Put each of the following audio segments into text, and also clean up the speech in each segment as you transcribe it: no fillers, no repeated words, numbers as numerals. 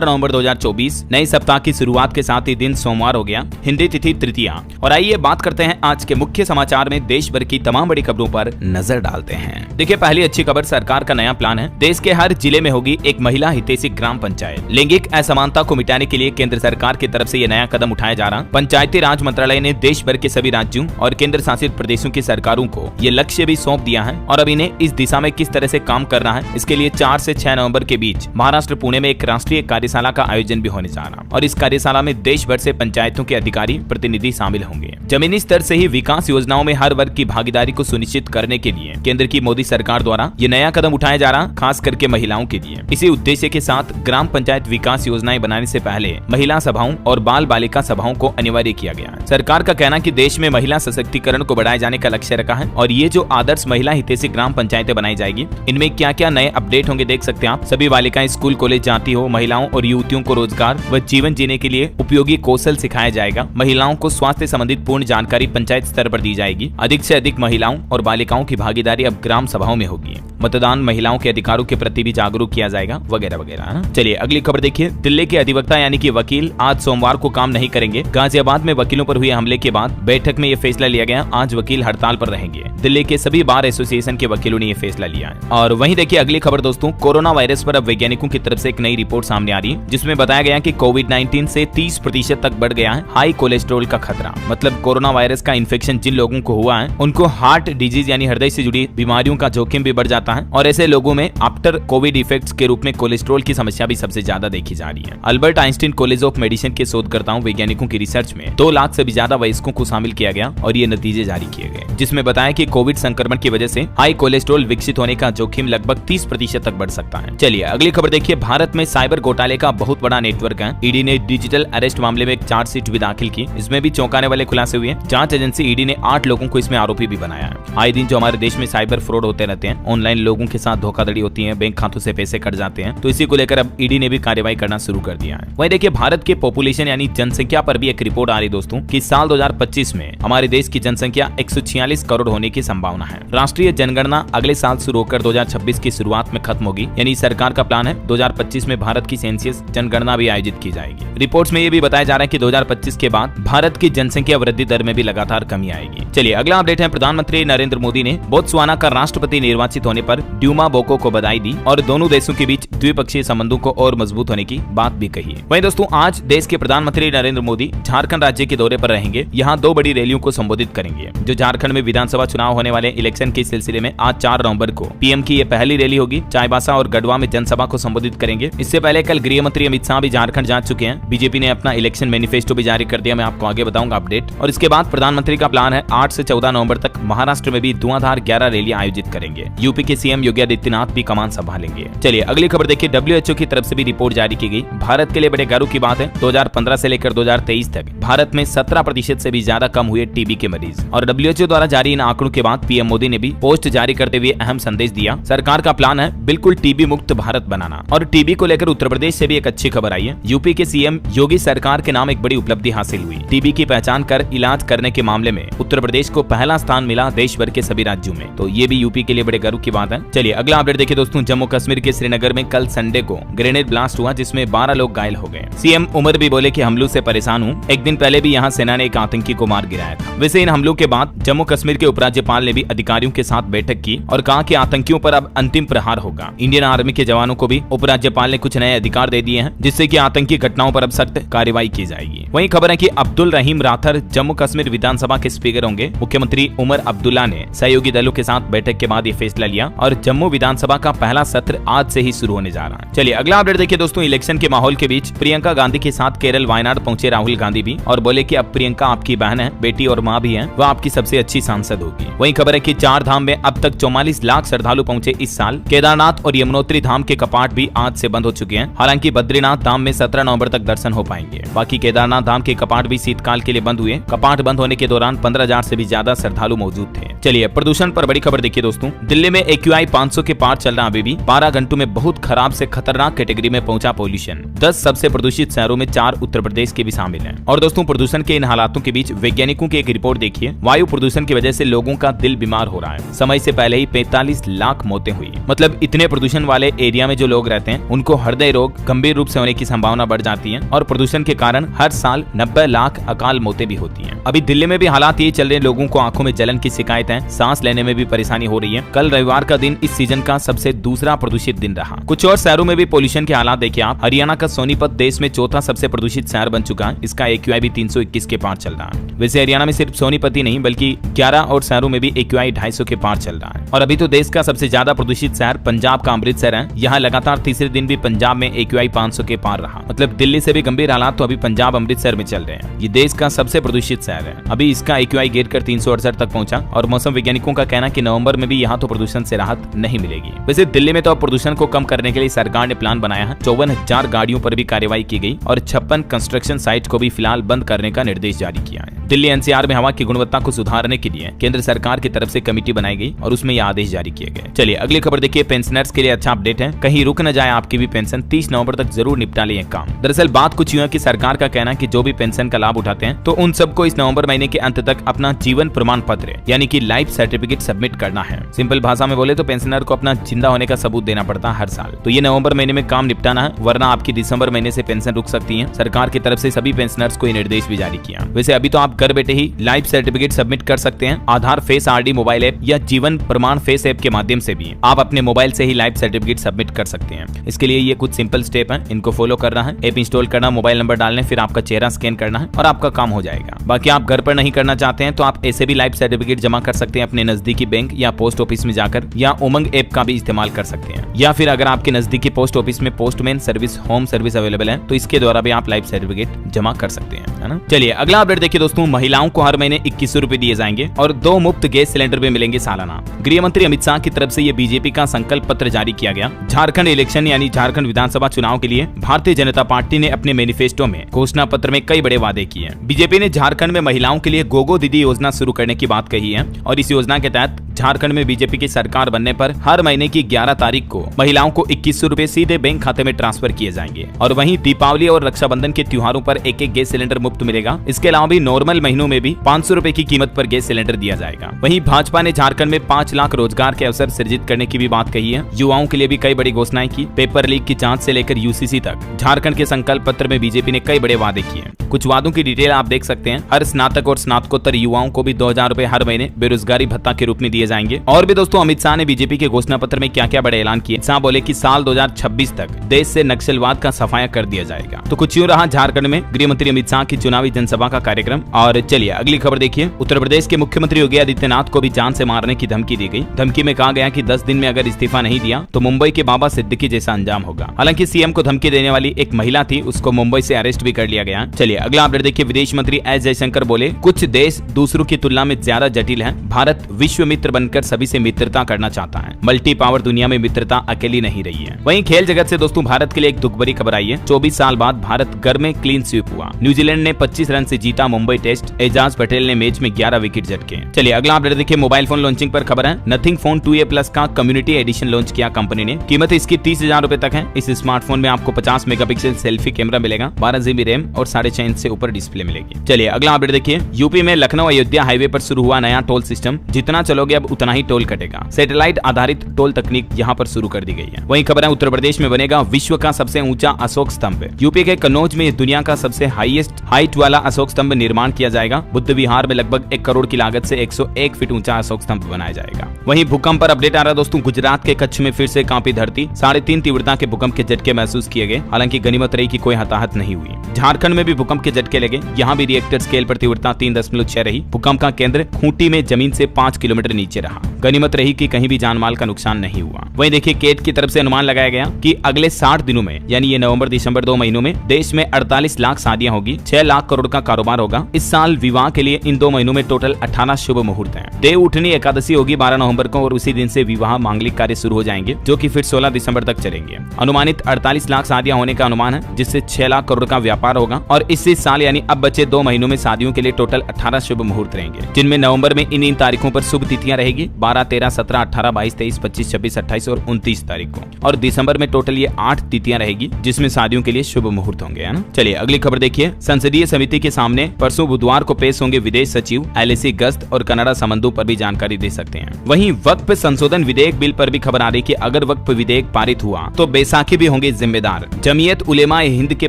नवंबर 2024 नए सप्ताह की शुरुआत के साथ ही दिन सोमवार हो गया, हिंदी तिथि तृतीया। और आइए बात करते हैं आज के मुख्य समाचार में देश भर की तमाम बड़ी खबरों पर नजर डालते हैं। देखिए, पहली अच्छी खबर, सरकार का नया प्लान है। देश के हर जिले में होगी एक महिला हितैषी ग्राम पंचायत। लैंगिक असमानता को मिटाने के लिए केंद्र सरकार की तरफ से यह नया कदम उठाया जा रहा। पंचायती राज मंत्रालय ने देश भर के सभी राज्यों और केंद्र शासित प्रदेशों की सरकारों को ये लक्ष्य भी सौंप दिया है और अब इन्हें इस दिशा में किस तरह से काम करना है, इसके लिए 4 से 6 नवंबर के बीच महाराष्ट्र पुणे में एक राष्ट्रीय कार्यशाला का आयोजन भी होने जा रहा और इस कार्यशाला में देश भर से पंचायतों के अधिकारी प्रतिनिधि शामिल होंगे। जमीनी स्तर से ही विकास योजनाओं में हर वर्ग की भागीदारी को सुनिश्चित करने के लिए केंद्र की मोदी सरकार द्वारा ये नया कदम उठाया जा रहा, खास करके महिलाओं के लिए। इसी उद्देश्य के साथ ग्राम पंचायत विकास योजनाएं बनाने से पहले महिला सभाओं और बाल बालिका सभाओं को अनिवार्य किया गया है। सरकार का कहना कि देश में महिला सशक्तिकरण को बढ़ाए जाने का लक्ष्य रखा है और ये जो आदर्श महिला हितैषी ग्राम पंचायतें बनाई जाएगी, इनमें क्या क्या नए अपडेट होंगे देख सकते हैं आप। सभी बालिकाएं स्कूल कॉलेज जाती हो, महिलाओं और युवतियों को रोजगार व जीवन जीने के लिए उपयोगी कौशल सिखाया जाएगा। महिलाओं को स्वास्थ्य संबंधित पूर्ण जानकारी पंचायत स्तर पर दी जाएगी। अधिक से अधिक महिलाओं और बालिकाओं की भागीदारी अब ग्राम सभाओं में होगी। मतदान, महिलाओं के अधिकारों के प्रति भी जागरूक किया जाएगा, वगैरह वगैरह। चलिए अगली खबर देखिए। दिल्ली के अधिवक्ता यानी कि वकील आज सोमवार को काम नहीं करेंगे। गाजियाबाद में वकीलों पर हुए हमले के बाद बैठक में यह फैसला लिया गया। आज वकील हड़ताल पर रहेंगे। दिल्ली के सभी बार एसोसिएशन के वकीलों ने यह फैसला लिया है। और वहीं देखिए अगली खबर दोस्तों, कोरोना वायरस पर अब वैज्ञानिकों की तरफ से एक नई रिपोर्ट सामने आ रही है, जिसमें बताया गया कि कोविड-19 से 30% तक बढ़ गया है हाई कोलेस्ट्रॉल का खतरा। मतलब कोरोना वायरस का इन्फेक्शन जिन लोगों को हुआ है उनको हार्ट डिजीज यानी हृदय से जुड़ी बीमारियों का जोखिम भी बढ़ जाता है और ऐसे लोगों में आफ्टर कोविड इफेक्ट्स के रूप में कोलेस्ट्रॉल की समस्या भी सबसे ज्यादा देखी जा रही है। Albert Einstein college of medicine के शोधकर्ताओं वैज्ञानिकों की रिसर्च में 2 लाख से भी ज्यादा वयस्कों को शामिल किया गया और ये नतीजे जारी किए गए, जिसमें बताया कि कोविड संक्रमण की वजह से हाई कोलेस्ट्रॉल विकसित होने का जोखिम लगभग 30% तक बढ़ सकता है। चलिए अगली खबर देखिए। भारत में साइबर घोटाले का बहुत बड़ा नेटवर्क है। ईडी ने डिजिटल अरेस्ट मामले में एक चार्जशीट भी दाखिल की। इसमें भी चौंकाने वाले खुलासे हुए। जांच एजेंसी ईडी ने 8 लोगों को इसमें आरोपी भी बनाया है। आए दिन जो हमारे देश में साइबर फ्रॉड होते रहते हैं, ऑनलाइन लोगों के साथ धोखाधड़ी होती है, बैंक खातों से पैसे कट जाते हैं, तो इसी को लेकर अब ईडी ने भी कार्रवाई करना शुरू कर दिया है। वहीं देखिए भारत के पॉपुलेशन यानी जनसंख्या पर भी एक रिपोर्ट आ रही दोस्तों कि साल 2025 में हमारे देश की जनसंख्या 146 करोड़ होने की संभावना है। राष्ट्रीय जनगणना अगले साल शुरू होकर 2026 की शुरुआत में खत्म होगी। यानी सरकार का प्लान है 2025 में भारत की सेंसस जनगणना भी आयोजित की जाएगी। रिपोर्ट्स में ये भी बताया जा रहा है कि 2025 के बाद भारत की जनसंख्या वृद्धि दर में भी लगातार कमी आएगी। चलिए अगला अपडेट है। प्रधानमंत्री नरेंद्र मोदी ने बोत्सवाना का राष्ट्रपति निर्वाचित होने पर ड्यूमा बोको को बधाई दी और दोनों देशों के बीच द्विपक्षीय संबंधों को और मजबूत होने की बात भी कही है। वहीं दोस्तों आज देश के प्रधानमंत्री नरेंद्र मोदी झारखंड राज्य के दौरे पर रहेंगे। यहाँ 2 बड़ी रैलियों को संबोधित करेंगे। जो झारखंड में विधानसभा चुनाव होने वाले इलेक्शन के सिलसिले में आज 4 नवंबर को पीएम की ये पहली रैली होगी। चाईबासा और गढ़वा में जनसभा को संबोधित करेंगे। इससे पहले कल गृह मंत्री अमित शाह भी झारखंड जा चुके हैं। बीजेपी ने अपना इलेक्शन मैनिफेस्टो भी जारी कर दिया, मैं आपको आगे बताऊंगा अपडेट। और इसके बाद प्रधानमंत्री का प्लान है 8 से 14 नवंबर तक महाराष्ट्र में भी धुआंधार 11 रैलियां आयोजित करेंगे। यूपी के सीएम योगी आदित्यनाथ भी कमान संभालेंगे। चलिए अगली खबर देखिए। WHO की तरफ से भी रिपोर्ट जारी की गई। भारत के लिए बड़े गर्व की बात है, 2015 से लेकर 2023 तक भारत में 17% से भी ज्यादा कम हुए टीबी के मरीज। और WHO द्वारा जारी इन आंकड़ों के बाद पीएम मोदी ने भी पोस्ट जारी करते हुए अहम संदेश दिया। सरकार का प्लान है बिल्कुल टीबी मुक्त भारत बनाना। और टीबी को लेकर उत्तर प्रदेश से भी एक अच्छी खबर आई है। यूपी के सीएम योगी सरकार के नाम एक बड़ी उपलब्धि हासिल हुई। टीबी की पहचान कर इलाज करने के मामले में उत्तर प्रदेश को पहला स्थान मिला देश भर के सभी राज्यों में, तो ये भी यूपी के लिए बड़े गर्व की बात है। चलिए अगला अपडेट देखिए दोस्तों। जम्मू कश्मीर के श्रीनगर में कल संडे को ग्रेनेड ब्लास्ट हुआ, जिसमें 12 लोग घायल हो गए। सीएम उमर भी बोले कि हमलों से परेशान हूँ। एक दिन पहले भी यहाँ सेना ने एक आतंकी को मार गिराया था। वैसे इन हमलों के बाद जम्मू कश्मीर के उपराज्यपाल ने भी अधिकारियों के साथ बैठक की और कहा कि आतंकियों पर अब अंतिम प्रहार होगा। इंडियन आर्मी के जवानों को भी उपराज्यपाल ने कुछ नए अधिकार दे दिए हैं, जिससे कि आतंकी घटनाओं पर अब सख्त कार्रवाई की जाएगी। वहीं खबर है कि अब्दुल रहीम राथर जम्मू कश्मीर विधानसभा के स्पीकर होंगे। मुख्यमंत्री उमर अब्दुल्ला ने सहयोगी दलों के साथ बैठक के बाद ये फैसला लिया और जम्मू विधानसभा का पहला सत्र आज से ही शुरू होने जा रहा है। चलिए अगला अपडेट देखिए दोस्तों। इलेक्शन के माहौल के बीच प्रियंका गांधी के साथ केरल वायनाड पहुंचे राहुल गांधी भी और बोले कि अब प्रियंका आपकी बहन है, बेटी और मां भी है, वह आपकी सबसे अच्छी सांसद होगी। वहीं खबर है कि 4 धाम में अब तक 44 लाख श्रद्धालु पहुंचे इस साल। केदारनाथ और यमुनोत्री धाम के कपाट भी आज से बंद हो चुके हैं। हालांकि बद्रीनाथ धाम में 17 नवंबर तक दर्शन हो पाएंगे। बाकी केदारनाथ धाम के कपाट भी शीतकाल के लिए बंद हुए। कपाट बंद होने के दौरान 15,000 से भी ज्यादा श्रद्धालु मौजूद थे। चलिए प्रदूषण पर बड़ी खबर देखिए दोस्तों। दिल्ली में एक AQI 500 के पार चल रहा अभी भी। 12 घंटों में बहुत खराब से खतरनाक कैटेगरी में पहुंचा पॉल्यूशन। 10 सबसे प्रदूषित शहरों में 4 उत्तर प्रदेश के भी शामिल हैं। और दोस्तों, प्रदूषण के इन हालातों के बीच वैज्ञानिकों की एक रिपोर्ट देखिए। वायु प्रदूषण की वजह से लोगों का दिल बीमार हो रहा है। समय से पहले ही 45 लाख मौतें हुई। मतलब इतने प्रदूषण वाले एरिया में जो लोग रहते हैं उनको हृदय रोग गंभीर रूप से होने की संभावना बढ़ जाती है और प्रदूषण के कारण हर साल 90 लाख अकाल मौतें भी होती हैं। अभी दिल्ली में भी हालात ये चल रहे हैं। लोगों को आंखों में जलन की शिकायतें, सांस लेने में भी परेशानी हो रही है। कल रविवार का दिन इस सीजन का सबसे दूसरा प्रदूषित दिन रहा। कुछ और शहरों में भी पोल्यूशन के हालात देखिए आप। हरियाणा का सोनीपत देश में चौथा सबसे प्रदूषित शहर बन चुका है। इसका AQI भी 321 के पार चल रहा है। वैसे हरियाणा में सिर्फ सोनीपत ही नहीं बल्कि 11 और शहरों में भी AQI 250 के पार चल रहा है। और अभी तो देश का सबसे ज्यादा प्रदूषित शहर पंजाब का अमृतसर है। यहाँ लगातार तीसरे दिन भी पंजाब में AQI 500 के पार रहा। मतलब दिल्ली से भी गंभीर हालात तो अभी पंजाब अमृतसर में चल रहे हैं। ये देश का सबसे प्रदूषित शहर है। अभी इसका AQI गिरकर 368 तक पहुंचा और मौसम वैज्ञानिकों का कहना है कि नवंबर में भी यहाँ तो प्रदूषण से राहत नहीं मिलेगी। वैसे दिल्ली में तो अब प्रदूषण को कम करने के लिए सरकार ने प्लान बनाया है। 54,000 गाड़ियों पर भी कार्रवाई की गई और 56 कंस्ट्रक्शन साइट को भी फिलहाल बंद करने का निर्देश जारी किया है। दिल्ली NCR में हवा की गुणवत्ता को सुधारने के लिए केंद्र सरकार की तरफ से कमेटी बनाई गई और उसमें यह आदेश जारी किए गए। चलिए अगली खबर देखिए। पेंशनर्स के लिए अच्छा अपडेट है। कहीं रुक न जाए आपकी भी पेंशन। 30 नवंबर तक जरूर निपटा ले काम। दरअसल बात कुछ यूं है कि सरकार का कहना है कि जो भी पेंशन का लाभ उठाते हैं तो उन सबको इस नवंबर महीने के अंत तक अपना जीवन प्रमाण पत्र यानी कि लाइफ सर्टिफिकेट सबमिट करना है। सिंपल भाषा में बोले तो पेंशनर को अपना जिंदा होने का सबूत देना पड़ता है हर साल। तो ये नवंबर महीने में काम निपटाना है, वरना आपकी दिसंबर महीने से पेंशन रुक सकती है। सरकार की तरफ से सभी पेंशनर्स को ये निर्देश भी जारी किया। वैसे अभी तो आप घर बैठे ही लाइफ सर्टिफिकेट सबमिट कर सकते हैं। आधार फेस RD मोबाइल ऐप या जीवन प्रमाण फेस ऐप के माध्यम से भी आप अपने मोबाइल से ही लाइफ सर्टिफिकेट सबमिट कर सकते हैं। इसके लिए ये कुछ सिंपल स्टेप है, इनको फॉलो करना है। ऐप इंस्टॉल करना, मोबाइल नंबर डालने, फिर आपका चेहरा स्कैन करना है और आपका काम हो जाएगा। बाकी आप घर पर नहीं करना चाहते हैं तो आप ऐसे भी लाइफ सर्टिफिकेट जमा कर सकते हैं अपने नजदीकी बैंक या पोस्ट ऑफिस में जाकर, या उमंग ऐप का भी इस्तेमाल कर सकते हैं। या फिर अगर आपके नजदीकी पोस्ट ऑफिस में postman service home service available है तो इसके द्वारा भी आप लाइफ सर्टिफिकेट जमा कर सकते हैं, है ना। चलिए अगला अपडेट देखिए दोस्तों। महिलाओं को हर महीने 2100 रुपए दिए जाएंगे और 2 मुफ्त गैस सिलेंडर भी मिलेंगे सालाना। गृह मंत्री अमित शाह की तरफ से ये बीजेपी का संकल्प पत्र जारी किया गया। झारखंड इलेक्शन यानी झारखंड विधानसभा चुनाव के लिए भारतीय जनता पार्टी ने अपने मैनिफेस्टो में घोषणा पत्र में कई बड़े वादे किए। बीजेपी ने झारखंड में महिलाओं के लिए गोगो दीदी योजना शुरू करने की बात कही है और इस योजना के तहत झारखंड में बीजेपी की सरकार बनने पर हर महीने की 11 तारीख को महिलाओं को 2100 रुपए सीधे बैंक खाते में ट्रांसफर किए जाएंगे। और वहीं दीपावली और रक्षाबंधन के त्योहारों पर एक गैस सिलेंडर मुफ्त मिलेगा। इसके अलावा भी नॉर्मल महीनों में भी 500 रुपए की कीमत पर गैस सिलेंडर दिया जाएगा। वहीं भाजपा ने झारखंड में 5 लाख रोजगार के अवसर सृजित करने की भी बात कही है। युवाओं के लिए भी कई बड़ी घोषणाएं की। पेपर लीक की जांच से लेकर UCC तक झारखंड के संकल्प पत्र में बीजेपी ने कई बड़े वादे किए। कुछ वादों की डिटेल आप देख सकते हैं। हर स्नातक और स्नातकोत्तर युवाओं को भी 2000 रुपए हर महीने बेरोजगारी भत्ता के रूप में दिए जाएंगे। और भी दोस्तों अमित शाह ने बीजेपी के घोषणा पत्र में क्या क्या बड़े ऐलान किए। शाह बोले कि साल 2026 तक देश से नक्सलवाद का सफाया कर दिया जाएगा। तो कुछ यूं रहा झारखंड में गृह मंत्री अमित शाह की चुनावी जनसभा का कार्यक्रम। और चलिए अगली खबर देखिए। उत्तर प्रदेश के मुख्यमंत्री योगी आदित्यनाथ को भी जान से मारने की धमकी दी गई। धमकी में कहा गया कि 10 दिन में अगर इस्तीफा नहीं दिया तो मुंबई के बाबा सिद्दीकी जैसा अंजाम होगा। हालांकि सीएम को धमकी देने वाली एक महिला थी, उसको मुंबई से अरेस्ट भी कर लिया गया। चलिए अगला अपडेट देखिए। विदेश मंत्री एस जयशंकर बोले कुछ देश दूसरों की तुलना में ज्यादा जटिल हैं। भारत विश्व मित्र बनकर सभी से मित्रता करना चाहता है। मल्टी पावर दुनिया में मित्रता अकेली नहीं रही है। वहीं खेल जगत से दोस्तों भारत के लिए एक दुख भरी खबर आई है। 24 साल बाद भारत घर में क्लीन स्वीप हुआ। न्यूजीलैंड ने 25 रन से जीता मुंबई टेस्ट। एजाज पटेल ने मैच में 11 विकेट झटके। चलिए अगला अपडेट देखिए। मोबाइल फोन लॉन्चिंग पर खबर है। नथिंग फोन 2A प्लस का कम्युनिटी एडिशन लॉन्च किया कंपनी ने। कीमत इसकी 30,000 रुपए तक है। इस स्मार्टफोन में आपको 50 मेगापिक्सल सेल्फी कैमरा मिलेगा, 12 GB रैम और 6.5 इंच से ऊपर डिस्प्ले मिलेगी। चलिए अगला अपडेट देखिए। यूपी में लखनऊ अयोध्या हाईवे पर शुरू हुआ नया टोल सिस्टम। जितना चलोगे अब उतना ही टोल कटेगा। सैटेलाइट आधारित टोल तकनीक यहाँ पर शुरू कर दी गई है। वहीं खबर है उत्तर प्रदेश में बनेगा विश्व का सबसे ऊंचा अशोक स्तंभ। यूपी के कन्नौज में दुनिया का सबसे हाइट वाला अशोक स्तंभ निर्माण किया जाएगा। बुद्ध विहार में लगभग 1 करोड़ की लागत से 101 फीट ऊंचा अशोक स्तंभ बनाया जाएगा। वहीं भूकंप पर अपडेट आ रहा है दोस्तों। गुजरात के कच्छ में फिर से कांपी धरती। 3.5 तीव्रता के भूकंप के झटके महसूस किए गए। हालांकि गनीमत रही कि कोई हताहत नहीं हुई। झारखंड में भी भूकंप के झटके लगे। यहाँ भी रिएक्टर स्केल पर तीव्रता 3.6 रही। भूकंप का केंद्र खूंटी में जमीन से 5 किलोमीटर नीचे रहा। गनीमत रही कि कहीं भी जानमाल का नुकसान नहीं हुआ। वहीं देखिए केट की तरफ से अनुमान लगाया गया कि अगले 60 दिनों में यानी ये नवंबर दिसंबर 2 महीनों में देश में 48 लाख शादियां होगी। 6 लाख करोड़ का कारोबार होगा। इस साल विवाह के लिए इन 2 महीनों में टोटल 18 शुभ मुहूर्त हैं। देव उठनी एकादशी होगी 12 नवंबर को और उसी दिन से विवाह मांगलिक कार्य शुरू हो जाएंगे, जो कि फिर 16 दिसंबर तक चलेंगे। अनुमानित 48 लाख शादियां होने का अनुमान है, जिससे 6 लाख करोड़ का व्यापार होगा। और इसी साल यानी अब बचे 2 महीनों में शादियों के लिए टोटल 18 शुभ मुहूर्त रहेंगे, जिनमें नवंबर में इन तारीखों पर शुभ तिथियां रहेगी। 12, 13, 17, 18, 22, 23, 25, 26, 28 और 29 तारीख को। और दिसंबर में टोटल ये 8 तिथियां रहेगी जिसमें शादियों के लिए शुभ मुहूर्त होंगे, है ना। चलिए अगली खबर देखिए। संसदीय समिति के सामने परसों बुधवार को पेश होंगे विदेश सचिव। LAC गश्त और कनाडा संबंधों पर भी जानकारी दे सकते हैं। वहीं वक्फ संशोधन विधेयक बिल पर भी खबर आ रही कि अगर वक्फ विधेयक पारित हुआ तो बैसाखी भी होंगे जिम्मेदार। जमीयत उलेमा ए हिंद के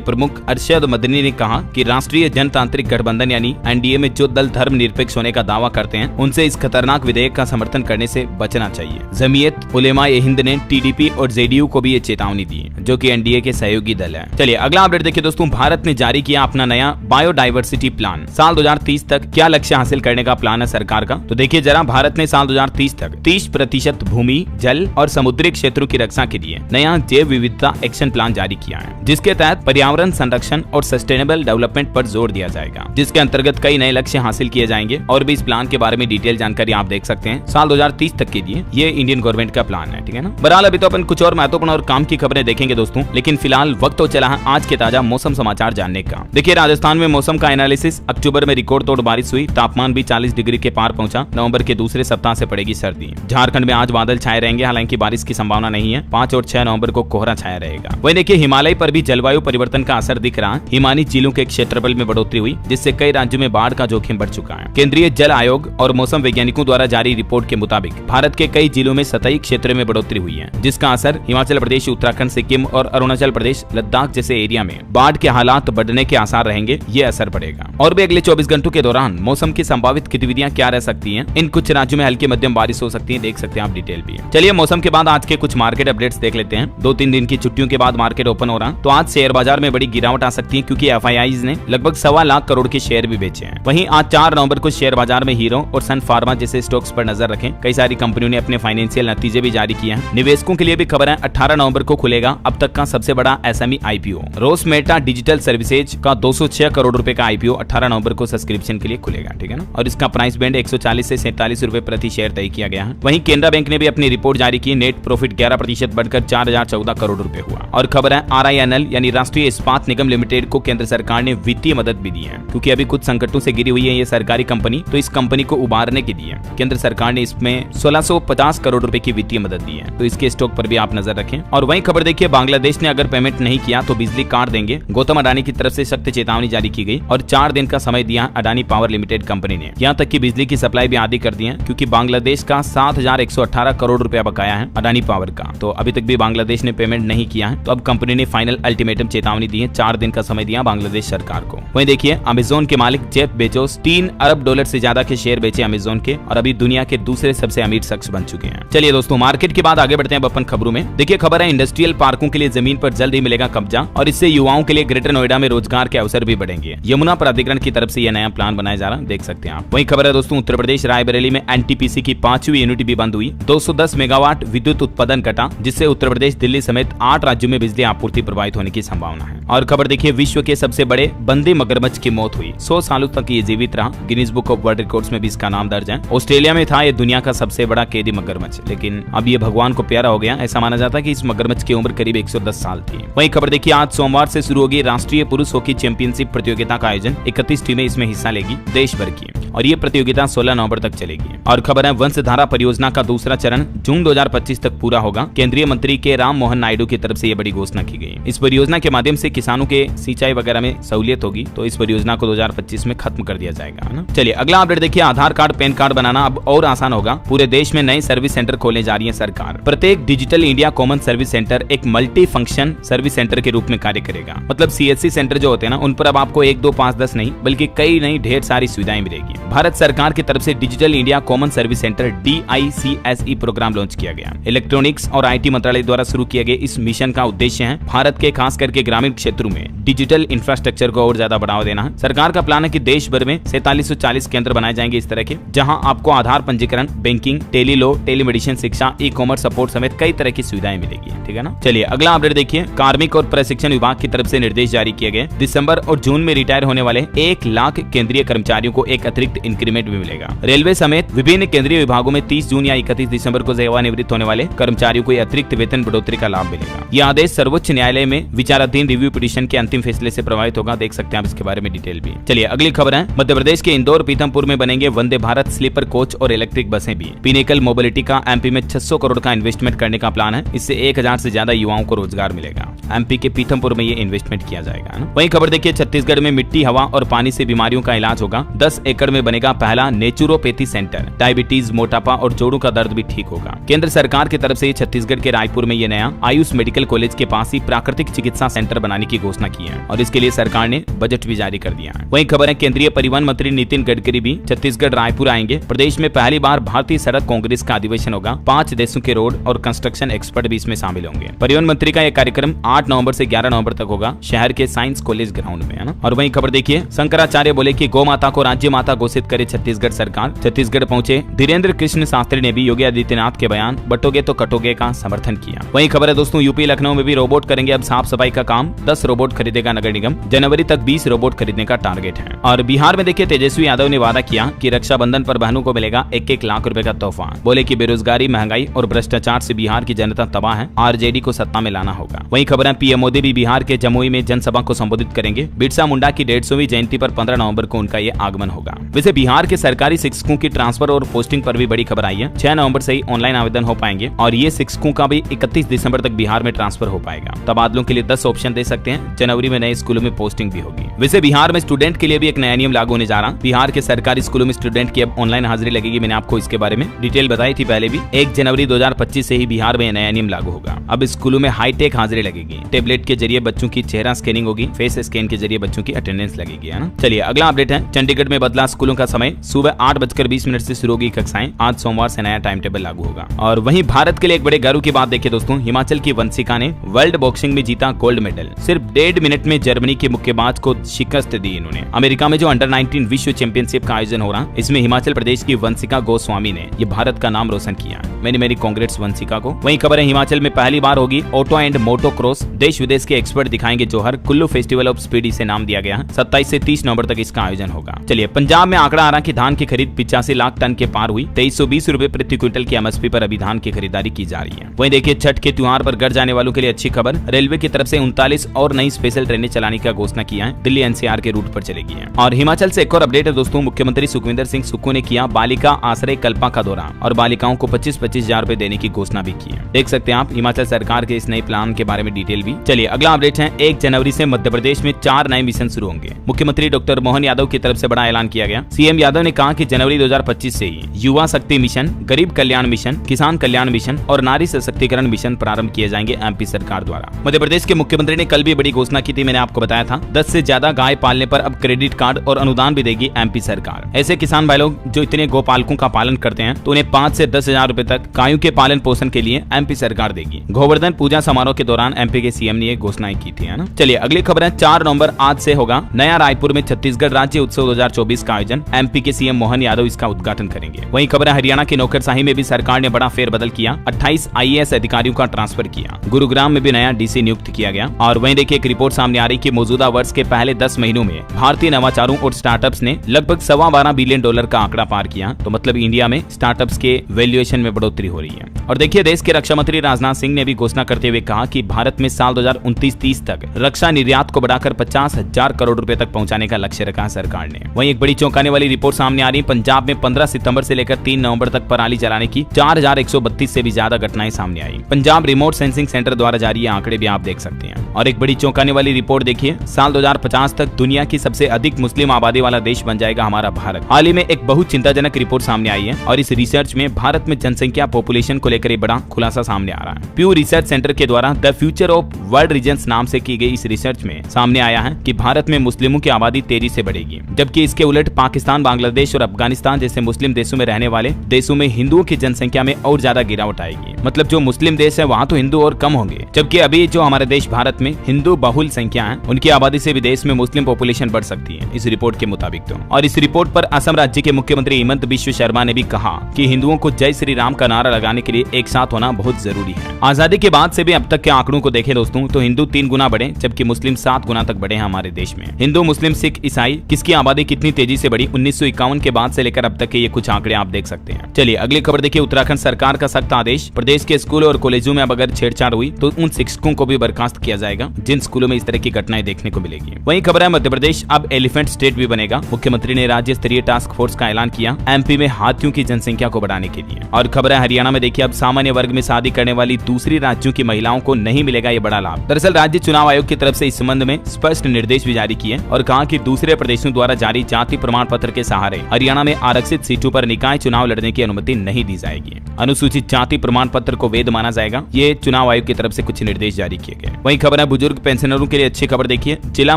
प्रमुख अरशद मदनी ने कहा कि राष्ट्रीय जनतांत्रिक गठबंधन यानी NDA में जो दल धर्मनिरपेक्ष होने का दावा करते हैं उनसे इस खतरनाक विधेयक का समर्थन करने से बचना चाहिए। जमीयत उलेमा ए हिंद ने TDP और JDU को भी ये चेतावनी दी है, जो कि NDA के सहयोगी दल है। चलिए अगला अपडेट देखिए दोस्तों। भारत ने जारी किया अपना नया बायोडाइवर्सिटी प्लान। साल 2030 तक क्या लक्ष्य हासिल करने का प्लान है सरकार का, तो देखिए जरा। भारत ने साल 2030 तक 30% भूमि, जल और समुद्री क्षेत्रों की रक्षा के लिए नया जैव विविधता एक्शन प्लान जारी किया है, जिसके तहत पर्यावरण संरक्षण और सस्टेनेबल डेवलपमेंट पर जोर दिया जाएगा, जिसके अंतर्गत कई नए लक्ष्य हासिल किए जाएंगे। और भी इस प्लान के बारे में डिटेल जानकारी आप देख सकते हैं। साल 2030 तक के लिए ये इंडियन गवर्नमेंट का प्लान है, ठीक है ना। बहरहाल अभी तो अपन कुछ और महत्वपूर्ण और काम की खबरें देखेंगे दोस्तों, लेकिन फिलहाल वक्त तो चला है आज के ताजा मौसम समाचार जानने का। देखिए राजस्थान में मौसम का एनालिसिस। अक्टूबर में रिकॉर्ड तोड़ बारिश हुई, तापमान भी 40 डिग्री के पार पहुंचा। नवंबर के दूसरे सप्ताह से पड़ेगी सर्दी। झारखंड में आज बादल छाए रहेंगे, हालांकि बारिश की संभावना नहीं है। 5 और 6 नवंबर को कोहरा छाया रहेगा। वहीं देखिए हिमालय पर भी जलवायु परिवर्तन का असर दिख रहा है। हिमानी झीलों के क्षेत्रफल में बढ़ोतरी हुई, जिससे कई राज्यों में बाढ़ का जोखिम बढ़ चुका है। केंद्रीय जल आयोग और मौसम वैज्ञानिकों द्वारा जारी रिपोर्ट के मुताबिक भारत के कई जिलों में सतही क्षेत्र में बढ़ोतरी हुई है, जिसका असर हिमाचल प्रदेश, उत्तराखंड, सिक्किम और अरुणाचल प्रदेश, लद्दाख जैसे एरिया में बाढ़ के हालात बढ़ने के आसार रहेंगे। ये असर पड़ेगा। और भी अगले 24 घंटों के दौरान मौसम की संभावित गतिविधियां क्या रह सकती हैं। इन कुछ राज्यों में हल्की मध्यम बारिश हो सकती है, देख सकते हैं आप डिटेल भी। चलिए मौसम के बाद आज के कुछ मार्केट अपडेट्स देख लेते हैं। 2-3 दिन की छुट्टियों के बाद मार्केट ओपन हो रहा, तो आज शेयर बाजार में बड़ी गिरावट आ सकती है, क्योंकि FIIs ने लगभग 1.25 लाख करोड़ के शेयर भी बेचे हैं। वहीं आज 4 नवंबर को शेयर बाजार में हीरो और सन फार्मा जैसे स्टॉक्स पर नजर रखें। कई सारी कंपनियों ने अपने फाइनेंशियल नतीजे भी जारी किए हैं। निवेशकों के लिए भी खबर है, 18 नवंबर को खुलेगा अब तक का सबसे बड़ा SME IPO। रोसमेटा डिजिटल सर्विसेज का 206 करोड़ रुपए का IPO 18 नवंबर को सब्सक्रिप्शन के लिए खुलेगा, ठीक है ना। और इसका प्राइस बैंड 140 से 47 रुपए प्रति शेयर तय किया गया है। वहीं केनरा बैंक ने भी अपनी रिपोर्ट जारी की। नेट प्रॉफिट 11% बढ़कर 4014 करोड़ रुपए हुआ। और खबर है RINL यानी राष्ट्रीय इस्पात निगम लिमिटेड को केंद्र सरकार ने वित्तीय मदद भी दी है, क्योंकि अभी कुछ संकटों से गिरी हुई है ये सरकारी कंपनी। तो इस कंपनी को उबारने के लिए केंद्र सरकार ने इसमें 1650 करोड़ रुपए की वित्तीय मदद दी है। तो इसके स्टॉक पर भी आप नजर रखें। और वहीं खबर देखिए, बांग्लादेश ने अगर पेमेंट नहीं किया तो बिजली काट देंगे। गौतम अडानी की तरफ से सख्त चेतावनी जारी की गई और 4 दिन का समय दिया अडानी पावर लिमिटेड कंपनी ने। यहाँ तक कि बिजली की सप्लाई भी आधी कर दी है, क्योंकि बांग्लादेश का 7118 करोड़ रुपया बकाया है अडानी पावर का। तो अभी तक भी बांग्लादेश ने पेमेंट नहीं किया है। तो अब कंपनी ने फाइनल अल्टीमेटम चेतावनी दी है, 4 दिन का समय दिया बांग्लादेश सरकार को। वहीं देखिए अमेज़न के मालिक जेफ बेजोस $3 अरब से ज्यादा के शेयर बेचे अमेज़न के, और अभी दुनिया के दूसरे सबसे अमीर शख्स बन चुके हैं। चलिए दोस्तों मार्केट के बाद आगे बढ़ते हैं अपन खबरों में। देखिए खबर है, इंडस्ट्रियल पार्कों के लिए जमीन पर जल्द ही मिलेगा कब्जा, और इससे युवाओं के लिए ग्रेटर नोएडा में रोजगार के अवसर भी बढ़ेंगे। यमुना प्राधिकरण की तरफ से यह नया प्लान बनाया जा रहा है, देख सकते हैं आप। वहीं खबर है दोस्तों, उत्तर प्रदेश रायबरेली में NTPC की 5वीं यूनिट भी बंद हुई। 210 मेगावाट विद्युत उत्पादन घटा, जिससे उत्तर प्रदेश, दिल्ली समेत 8 राज्यों में बिजली आपूर्ति प्रभावित होने की संभावना है। और खबर देखिए, विश्व के सबसे बड़े बंदी मगरमच्छ की मौत हुई। 100 सालों तक ये जीवित रहा। Guinness book of world records में भी इसका नाम दर्ज है। ऑस्ट्रेलिया में था ये दुनिया का सबसे बड़ा कैदी मगरमच्छ, लेकिन अब ये भगवान को प्यारा हो गया। ऐसा माना जाता है कि इस मगरमच्छ की उम्र करीब 110 साल थी। वहीं खबर देखिए, आज सोमवार से शुरू होगी राष्ट्रीय पुरुष हॉकी चैंपियनशिप प्रतियोगिता का आयोजन। 31 टीमें इसमें हिस्सा लेगी देश भर की, और ये प्रतियोगिता 16 नवंबर तक चलेगी। और खबर है, वंशधारा परियोजना का दूसरा चरण जून 2025 तक पूरा होगा। केंद्रीय मंत्री के राम मोहन नायडू की तरफ से ये बड़ी घोषणा की गई। इस परियोजना के माध्यम से किसानों के सिंचाई वगैरह में सहूलियत होगी। तो इस परियोजना को 2025 में खत्म कर दिया जाएगा, है ना। चलिए अगला अपडेट देखिए, आधार कार्ड पैन कार्ड बनाना अब और आसान होगा। पूरे देश में नए सर्विस सेंटर खोलने जा रही है सरकार। प्रत्येक digital India common service centre एक मल्टी फंक्शन सर्विस सेंटर के रूप में कार्य करेगा। मतलब CSC सेंटर जो होते हैं ना, उन पर अब आपको 1, 2, 5, 10 नहीं, बल्कि कई नई ढेर सारी सुविधाएं मिलेगी। भारत सरकार की तरफ से digital India common service centre DICSE programme launch किया गया। इलेक्ट्रॉनिक्स और IT मंत्रालय द्वारा शुरू किए गए इस मिशन का उद्देश्य है भारत के खास करके ग्रामीण क्षेत्रों में डिजिटल इंफ्रास्ट्रक्चर को और ज्यादा बढ़ावा देना है। सरकार का प्लान है कि देश भर में 4740 केंद्र बनाए जाएंगे इस तरह के, जहां आपको आधार पंजीकरण, बैंकिंग, टेली लॉ, टेलीमेडिसिन, शिक्षा, ई-कॉमर्स सपोर्ट समेत कई तरह की सुविधाएं मिलेगी, ठीक है ना। चलिए अगला अपडेट देखिए, कार्मिक और प्रशिक्षण विभाग की तरफ से निर्देश जारी किए गए। दिसंबर और जून में रिटायर होने वाले 1 लाख केंद्रीय कर्मचारियों को एक अतिरिक्त इंक्रीमेंट भी मिलेगा। रेलवे समेत विभिन्न केंद्रीय विभागों में 30 जून या 31 दिसंबर को सेवानिवृत्त होने वाले कर्मचारियों को अतिरिक्त वेतन बढ़ोतरी का लाभ मिलेगा। यह आदेश सर्वोच्च न्यायालय में विचाराधीन रिव्यू पिटीशन के अंतिम फैसले से प्रभावित होगा, देख सकते हैं आप इसके बारे में डिटेल भी। चलिए अगली खबर है, मध्य प्रदेश के इंदौर पीथमपुर में बनेंगे वंदे भारत स्लीपर कोच और इलेक्ट्रिक बसें। बसें भी। पिनेकल मोबिलिटी का एमपी में 600 करोड़ का इन्वेस्टमेंट करने का प्लान है। इससे 1000 से ज्यादा युवाओं को रोजगार मिलेगा। एमपी के पीथमपुर में ये इन्वेस्टमेंट किया जाएगा ना। वहीं खबर देखिए, छत्तीसगढ़ में मिट्टी, हवा और पानी से बीमारियों का इलाज होगा। 10 एकड़ में बनेगा पहला नेचुरोपैथी सेंटर। डायबिटीज, मोटापा और जोड़ों का दर्द भी ठीक होगा। केंद्र सरकार की तरफ से छत्तीसगढ़ के रायपुर में ये नया आयुष मेडिकल कॉलेज के पास ही प्राकृतिक चिकित्सा सेंटर बनाने की घोषणा की है और इसके लिए सरकार ने बजट भी जारी कर दिया है। वहीं खबर है, केंद्रीय परिवहन मंत्री नितिन गडकरी भी छत्तीसगढ़ रायपुर आएंगे। प्रदेश में पहली बार भारतीय सड़क कांग्रेस का अधिवेशन होगा। 5 देशों के रोड और कंस्ट्रक्शन एक्सपर्ट भी इसमें शामिल होंगे। परिवहन मंत्री का यह कार्यक्रम 8 नवंबर से 11 नवंबर तक होगा शहर के साइंस कॉलेज ग्राउंड में, है ना। और वहीं खबर देखिए, शंकराचार्य बोले कि गौ माता को राज्य माता घोषित करे छत्तीसगढ़ सरकार। छत्तीसगढ़ पहुंचे धीरेन्द्र कृष्ण शास्त्री ने भी योगी आदित्यनाथ के बयान बटोगे तो कटोगे का समर्थन किया। वहीं खबर है दोस्तों, यूपी लखनऊ में भी रोबोट करेंगे अब साफ सफाई का काम। 10 रोबोट खरीदेगा नगर निगम। जनवरी तक 20 रोबोट खरीदने का टारगेट है। और बिहार में देखिए, तेजस्वी यादव ने वादा किया कि रक्षाबंधन पर बहनों को मिलेगा 1-1 लाख रुपए का तोहफा। बोले कि बेरोजगारी, महंगाई और भ्रष्टाचार से बिहार की जनता तबाह है। आरजेडी को सत्ता में लाना होगा। वहीं खबर है, पीएम मोदी भी बिहार के जमुई में जनसभा को संबोधित करेंगे। बिरसा मुंडा की 150वीं जयंती पर 15 नवंबर को उनका ये आगमन होगा। वैसे बिहार के सरकारी शिक्षकों की ट्रांसफर और पोस्टिंग पर भी बड़ी खबर आई है। 6 नवंबर से ही ऑनलाइन आवेदन हो पाएंगे और ये शिक्षकों का भी 31 दिसंबर तक बिहार में ट्रांसफर हो पाएगा। तबादलों के लिए 10 ऑप्शन दे सकते हैं। जनवरी में नए स्कूलों में पोस्टिंग भी होगी। वैसे बिहार में स्टूडेंट के लिए भी एक नया नियम लागू होने जा रहा। बिहार के सरकारी स्कूलों में स्टूडेंट की अब ऑनलाइन हाजिरी लगेगी। मैंने आपको इसके बारे में डिटेल बताई थी पहले भी। 1 जनवरी 2025 से ही बिहार में नया नियम लागू होगा। अब स्कूलों में हाईटेक हाजिरी लगेगी। टेबलेट के जरिए बच्चों की चेहरा स्कैनिंग होगी। फेस स्कैन के जरिए बच्चों की अटेंडेंस लगेगी, है ना। चलिए अगला अपडेट है, चंडीगढ़ में बदला स्कूलों का समय। सुबह 8:20 से शुरू होगी कक्षाएं। आज सोमवार से नया टाइम टेबल लागू होगा। और वहीं भारत के लिए एक बड़े गर्व की बात देखिए दोस्तों, हिमाचल की वंशिका ने वर्ल्ड बॉक्सिंग में जीता गोल्ड मेडल। सिर्फ 1.5 मिनट में जर्मनी के मुक्केबाज को शिकस्त दी इन्होंने। अमेरिका में जो अंडर 19 विश्व चैंपियनशिप का आयोजन हो रहा, इसमें हिमाचल प्रदेश की वंशिका गोस्वामी ने ये भारत का नाम रोशन किया। मेरी कांग्रेट्स वंशिका को। वहीं खबर है, हिमाचल में पहली बार होगी ऑटो एंड मोटो क्रॉस। देश विदेश के एक्सपर्ट दिखाएंगे जोहर। कुल्लू फेस्टिवल ऑफ स्पीड इसे नाम दिया गया है। 27 से 30 नवंबर तक इसका आयोजन होगा। चलिए, पंजाब में आंकड़ा आ रहा कि धान की खरीद 85 लाख टन के पार हुई। 2320 रुपए प्रति क्विंटल की एमएसपी पर अभी धान की खरीदारी की जा रही है। वहीं देखिए, छठ के त्योहार पर घर जाने वालों के लिए अच्छी खबर। रेलवे की तरफ से 39 और नई स्पेशल ट्रेनें चलाने का घोषणा किया है। दिल्ली एनसीआर के रूट पर चलेगी है। और हिमाचल से एक और अपडेट है दोस्तों, मुख्यमंत्री सुखविंदर सिंह सुक्खू ने किया बालिका आश्रय कल्पा का दौरा और बालिकाओं को 25-25 हजार रुपए देने की घोषणा भी की है। देख सकते हैं आप हिमाचल सरकार के इस नए प्लान के बारे में डिटेल भी। चलिए अगला अपडेट है, 1 जनवरी से मध्य प्रदेश में 4 नए मिशन शुरू होंगे। मुख्यमंत्री डॉक्टर मोहन यादव की तरफ से बड़ा ऐलान किया गया। सीएम यादव ने कहा कि जनवरी 2025 से ही युवा शक्ति मिशन, गरीब कल्याण मिशन, किसान कल्याण मिशन और नारी सशक्तिकरण मिशन प्रारंभ किए जाएंगे एमपी सरकार द्वारा। मध्य प्रदेश के मुख्यमंत्री ने कल भी बड़ी घोषणा की थी, मैंने आपको बताया था। 10 से ज्यादा गाय पालने पर अब क्रेडिट कार्ड और अनुदान भी देगी एमपी सरकार। ऐसे किसान भाई लोग जो इतने गोपालकों का पालन करते हैं तो उन्हें 5 से 10 हजार रुपए तक गायों के पालन पोषण के लिए एमपी सरकार देगी। गोवर्धन पूजा समारोह के दौरान एमपी के सीएम ने ये घोषणाएं की थी, है ना। चलिए अगली खबर है, 4 नवंबर आज से होगा नया रायपुर में छत्तीसगढ़ राज्य उत्सव 2024 का आयोजन। एमपी के सीएम मोहन यादव इसका उद्घाटन करेंगे। वहीं खबर है, हरियाणा की नौकरशाही में भी सरकार ने बड़ा फेरबदल किया। 28 आईएएस अधिकारियों का ट्रांसफर किया। गुरुग्राम में भी नया डीसी नियुक्त किया गया। और वहीं देखिए, एक रिपोर्ट सामने आ रही कि मौजूदा वर्ष के पहले 10 महीनों में भारतीय नवाचारों और स्टार्टअप्स ने लगभग $12.25 बिलियन का आंकड़ा पार किया। तो मतलब इंडिया में स्टार्टअप्स के वैल्यूएशन में बढ़ोतरी हो रही है। और देखिए, देश के रक्षा मंत्री राजनाथ सिंह ने भी घोषणा करते हुए कहा कि भारत में साल 2029-30 तक रक्षा निर्यात को बढ़ाकर 50,000 करोड़ रुपए तक पहुंचाने का लक्ष्य रखा है सरकार ने। वहीं एक बड़ी चौंकाने वाली रिपोर्ट सामने आ रही है, पंजाब में 15 सितंबर से लेकर 3 नवंबर तक पराली जलाने की 4132 से भी ज्यादा घटनाएं सामने आई। पंजाब रिमोट सेंसिंग सेंटर द्वारा जारी आंकड़े भी आप देख सकते हैं। और एक बड़ी चौंकाने वाली रिपोर्ट देखिए, साल 2050 तक दुनिया की सबसे अधिक मुस्लिम आबादी वाला देश बन जाएगा हमारा भारत। हाल ही में एक बहुत चिंताजनक रिपोर्ट सामने आई है और इस रिसर्च में भारत में जनसंख्या पॉपुलेशन को लेकर एक बड़ा खुलासा सामने आ रहा है। प्यू रिसर्च सेंटर के द्वारा the future of world regions नाम से की गई इस रिसर्च में सामने आया है कि भारत में मुस्लिमों की आबादी तेजी से बढ़ेगी, जबकि इसके उलट पाकिस्तान, बांग्लादेश और अफगानिस्तान जैसे मुस्लिम देशों में रहने वाले देशों में हिंदुओं की जनसंख्या में और ज्यादा गिरावट आएगी। मतलब जो मुस्लिम देश है वहाँ तो हिंदू और कम होंगे, जबकि अभी जो हमारे देश भारत में हिंदू बहुल संख्या है, उनकी आबादी से भी देश में मुस्लिम पॉपुलेशन बढ़ सकती है इस रिपोर्ट के मुताबिक। तो और इस रिपोर्ट पर असम राज्य के मुख्यमंत्री हिमंत बिश्व शर्मा ने भी कहा कि हिंदुओं को जय श्री राम का नारा लगाने के लिए एक साथ होना बहुत जरूरी है। आजादी के बाद से भी अब तक के आंकड़ों को देखें दोस्तों तो हिंदू 3 गुना बढ़े, जबकि मुस्लिम 7 गुना तक बढ़े हैं हमारे देश में। हिंदू, मुस्लिम, सिख, ईसाई किसकी आबादी कितनी तेजी से बढ़ी 1951 के बाद से लेकर अब तक के ये कुछ आंकड़े आप देख सकते हैं। चलिए अगली खबर देखिए, उत्तराखंड सरकार का सख्त आदेश। प्रदेश के स्कूलों और कॉलेजों में अब अगर छेड़छाड़ हुई तो उन शिक्षकों को भी बर्खास्त किया जाएगा जिन स्कूलों में इस तरह की घटनाएं देखने को मिलेगी। वहीं खबर है, मध्य प्रदेश अब एलिफेंट स्टेट भी बनेगा। मुख्यमंत्री ने राज्य स्तरीय टास्क फोर्स का ऐलान किया। एमपी में हाथियों की की जनसंख्या को बढ़ाने के लिए। और खबर है हरियाणा में देखिए अब सामान्य वर्ग में शादी करने वाली दूसरी राज्यों की महिलाओं को नहीं मिलेगा ये बड़ा लाभ। दरअसल राज्य चुनाव आयोग की तरफ से इस संबंध में स्पष्ट निर्देश भी जारी किए और कहा कि दूसरे प्रदेशों द्वारा जारी जाति प्रमाण पत्र के सहारे हरियाणा में आरक्षित सीटों पर निकाय चुनाव लड़ने की अनुमति नहीं दी जाएगी। अनुसूचित जाति प्रमाण पत्र को वैध माना जाएगा। ये चुनाव आयोग की तरफ से कुछ निर्देश जारी किए गए। वहीं खबर है बुजुर्ग पेंशनरों के लिए अच्छी खबर देखिए, जिला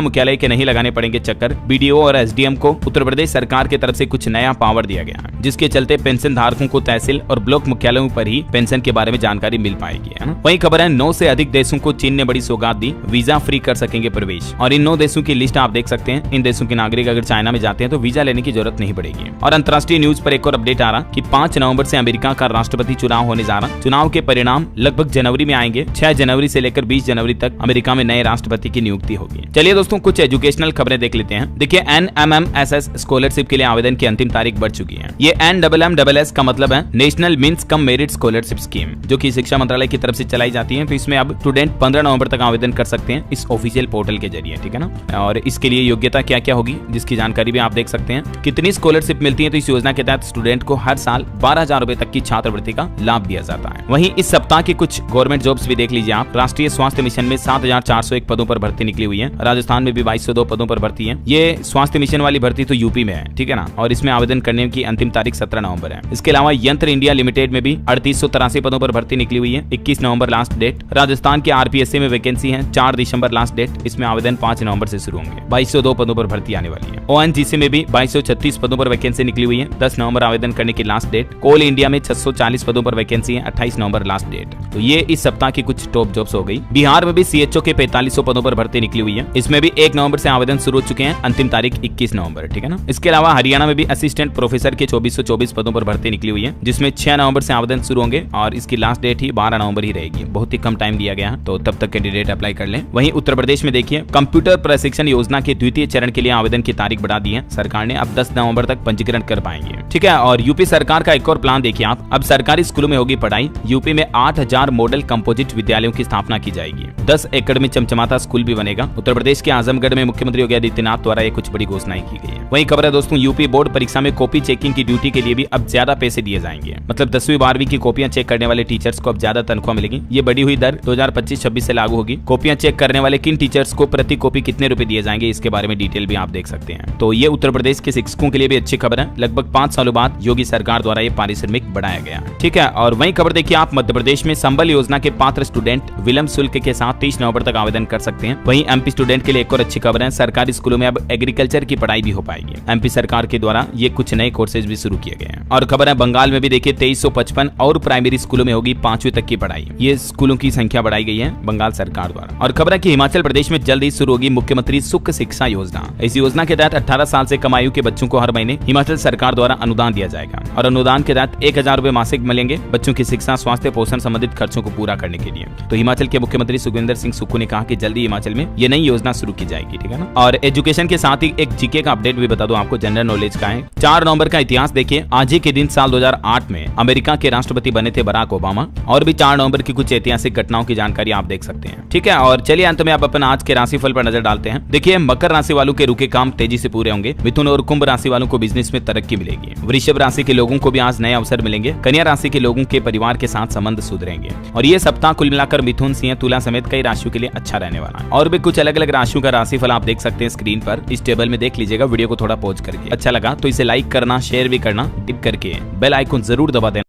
मुख्यालय के नहीं लगाने पड़ेंगे चक्कर। बीडीओ और एसडीएम को उत्तर प्रदेश सरकार की तरफ से कुछ नया पावर दिया गया, जिसके चलते पेंशन धारकों को तहसील और ब्लॉक मुख्यालयों पर ही पेंशन के बारे में जानकारी मिल पाएगी, है ना। वहीं खबर है 9 से अधिक देशों को चीन ने बड़ी सौगात दी, वीजा फ्री कर सकेंगे प्रवेश। और इन 9 देशों की लिस्ट आप देख सकते हैं। इन देशों के नागरिक अगर चाइना में जाते हैं तो वीजा लेने की जरूरत नहीं पड़ेगी। और अंतर्राष्ट्रीय न्यूज पर एक और अपडेट आ रहा कि 5 नवंबर से अमेरिका का राष्ट्रपति चुनाव होने जा रहा। चुनाव के परिणाम लगभग जनवरी में आएंगे। 6 जनवरी से लेकर 20 जनवरी तक अमेरिका में नए राष्ट्रपति की नियुक्ति होगी। चलिए दोस्तों कुछ एजुकेशनल खबरें देख लेते हैं। देखिए NMMSS स्कॉलरशिप के लिए आवेदन की अंतिम तारीख बढ़ चुकी है। ये NMMSS का मतलब है national means cum merit scholarship scheme, जो कि शिक्षा मंत्रालय की तरफ से चलाई जाती है। तो इसमें अब स्टूडेंट 15 नवंबर तक आवेदन कर सकते हैं इस ऑफिशियल पोर्टल के जरिए, ठीक है ना। और इसके लिए योग्यता क्या क्या होगी जिसकी जानकारी भी आप देख सकते हैं। कितनी स्कॉलरशिप मिलती है, तो इस योजना के तहत स्टूडेंट को हर साल 12,000 रुपए तक की छात्रवृत्ति का लाभ दिया जाता है। वहीं इस सप्ताह की कुछ गवर्नमेंट जॉब्स भी देख लीजिए आप। राष्ट्रीय स्वास्थ्य मिशन में 7,401 पदों पर भर्ती निकली हुई है। राजस्थान में भी 2202 पदों पर भर्ती है। ये स्वास्थ्य मिशन वाली भर्ती तो यूपी में है, ठीक है ना। और इसमें आवेदन करने की अंतिम तारीख 17 नवंबर है। इसके अलावा यंत्र इंडिया लिमिटेड में भी 3883 पदों पर भर्ती निकली हुई है। 21 नवंबर लास्ट डेट। राजस्थान के आरपीएससी में वैकेंसी है 4 दिसंबर लास्ट डेट। इसमें आवेदन 5 नवंबर से शुरू होंगे। 2202 पदों पर भर्ती आने वाली है। ONGC में भी 2236 पदों पर वैकेंसी निकली हुई है। 10 नवंबर आवेदन करने की लास्ट डेट। कोल इंडिया में 640 पदों पर वैकेंसी है। 28 नवंबर लास्ट डेट। तो ये इस सप्ताह की कुछ टॉप जॉब्स हो गई। बिहार में भी CHO के 4500 पदों पर भर्ती निकली हुई है। इसमें भी 1 नवंबर से आवेदन शुरू हो चुके हैं। अंतिम तारीख 21 नवंबर, ठीक है ना। इसके अलावा हरियाणा में भी असिस्टेंट प्रोफेसर के 2424 पदों पर भर्ती निकली हुई है, जिसमें 6 नवंबर से आवेदन शुरू होंगे और इसकी लास्ट डेट ही 12 नवंबर ही रहेगी। बहुत ही कम टाइम दिया गया है, तो तब तक कैंडिडेट अप्लाई कर लें। वहीं उत्तर प्रदेश में देखिए कंप्यूटर प्रशिक्षण योजना के द्वितीय चरण के लिए आवेदन की तारीख बढ़ा दी है सरकार ने। अब 10 नवंबर तक पंजीकरण कर पाएंगे, ठीक है। और यूपी सरकार का एक और प्लान देखिए आप। अब सरकारी स्कूलों में होगी पढ़ाई। यूपी में 8000 मॉडल कंपोजिट विद्यालयों की स्थापना की जाएगी। 10 एकड़ में चमचमाता स्कूल भी बनेगा। उत्तर प्रदेश के आजमगढ़ में मुख्यमंत्री योगी आदित्यनाथ द्वारा ये कुछ बड़ी घोषणाएं की गई है। वहीं खबर है दोस्तों यूपी बोर्ड परीक्षा में कॉपी चेकिंग की ड्यूटी के लिए भी अब ज्यादा पैसे दिए जाएंगे। मतलब 10वीं 12वीं की कॉपियां चेक करने वाले टीचर्स को अब ज्यादा तनख्वाह मिलेगी। ये बढ़ी हुई दर 2025-26 से लागू होगी। कॉपियां चेक करने वाले किन टीचर्स को प्रति कॉपी कितने रुपए दिए जाएंगे, इसके बारे में डिटेल भी आप देख सकते हैं। तो ये उत्तर प्रदेश के शिक्षकों के लिए भी अच्छी खबर है। लगभग 5 सालों बाद योगी सरकार द्वारा ये पारिश्रमिक बढ़ाया गया, ठीक है। और वहीं खबर देखिए आप मध्य प्रदेश में संबल योजना के पात्र स्टूडेंट विलंब शुल्क के साथ 30 नवंबर तक आवेदन कर सकते हैं। वहीं MP स्टूडेंट के लिए एक और अच्छी खबर है। सरकारी स्कूलों में अब एग्रीकल्चर की पढ़ाई भी हो पाएगी। MP सरकार के द्वारा ये कुछ नए कोर्सेज भी शुरू किए गए हैं। और खबर है बंगाल में भी देखिए 2355 और प्राइमरी स्कूलों में होगी 5वीं तक की पढ़ाई। ये स्कूलों की संख्या बढ़ाई गई है बंगाल सरकार द्वारा। और खबर है कि हिमाचल प्रदेश में जल्द ही शुरू होगी मुख्यमंत्री सुख शिक्षा योजना। इस योजना के तहत 18 साल से कम आयु के बच्चों को हर महीने हिमाचल सरकार द्वारा अनुदान दिया जाएगा। और अनुदान के तहत 1000 रुपए मासिक मिलेंगे बच्चों की शिक्षा, स्वास्थ्य, पोषण संबंधित खर्चों को पूरा करने के लिए। तो हिमाचल के मुख्यमंत्री सुखविंदर सिंह सुक्खू ने कहा कि जल्दी हिमाचल में ये नई योजना शुरू की जाएगी, ठीक है ना। और एजुकेशन के साथ ही एक जीके का अपडेट भी बता दूं आपको, जनरल नॉलेज का है। 4 नवंबर का इतिहास देखिए। आज ही के दिन साल 2008 में अमेरिका के राष्ट्रपति बने थे बराक ओबामा। और भी 4 नवंबर की कुछ ऐतिहासिक घटनाओं की जानकारी आप देख सकते हैं, ठीक है। और चलिए अंत में आप अपना आज के राशिफल पर नजर डालते हैं। देखिए मकर राशि वालों के रुके काम तेजी से पूरे होंगे। मिथुन और कुंभ राशि वालों को बिजनेस में तरक्की मिलेगी। वृषभ राशि के लोगों को भी आज नए अवसर मिलेंगे। कन्या राशि के लोगों के परिवार के साथ संबंध सुधरेंगे। और ये सप्ताह कुल मिलाकर मिथुन, सिंह, तुला समेत कई राशियों के लिए अच्छा रहने वाला है। और भी कुछ अलग अलग राशियों का राशिफल आप देख सकते हैं स्क्रीन पर। इस टेबल में देख लीजिएगा। वीडियो को थोड़ा पॉज करके। अच्छा लगा तो इसे लाइक करना, शेयर भी करना, टिप करके बेल आइकन जरूर दबा देना।